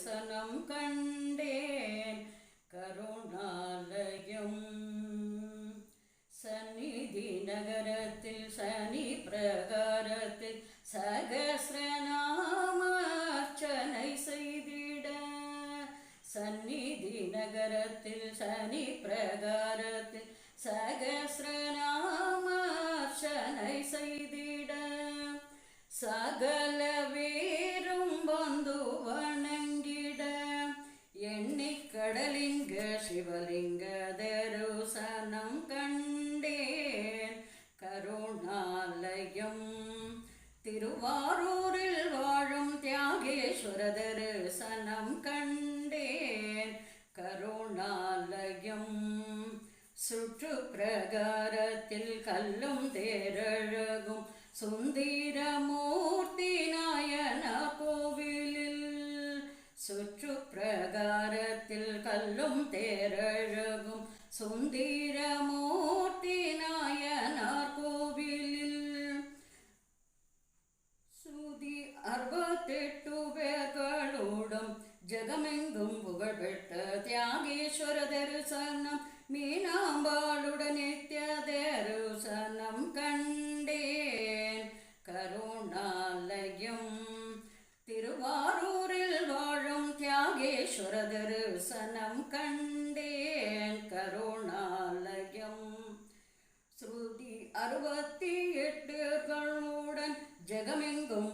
தரிசனம் கண்டேன் கருணாலயம். சந்நிதி நகரத்தில் சனி பிரகாரத்தில் சகஸ்ரநாமர்ச்சனை செய்திட, சந்நிதி நகரத்தில் சனி பிரகாரத்தில் சகஸ்ரநாமர்ச்சனை செய்திட, சகல வேரும் வந்து வணங்கிட, எண்ணிக்கடலிங்க சிவலிங்க தரிசனம் கண்டேன் கருணாலயம். திருவாரூரில் வாழும் தியாகேஸ்வர தரிசனம் கண்டேன் கருணாலயம். சுற்று பிரகாரத்தில் கல்லும் தேரழகும் சுந்தரமூர்த்தி நாயன கோவிலில், சுற்று பிரகாரத்தில் கல்லும் தேரழகும் சுந்தரமூர்த்தி நாயனார் கோவிலில், சுதி 68 பேர்களுடன் ஜகமெங்கும் புகழ்பெற்ற தியாகேஸ்வர தரிசனம் மீனாம்பாளுடன் நித்ய தரிசனம் கண்டேன் கருணாலயம். திருவாரூரில் வாழும் தியாகேஸ்வர தரிசனம் கண்டேன் கருணாலயம். ஸ்ருதி 68 ஜகமெங்கும்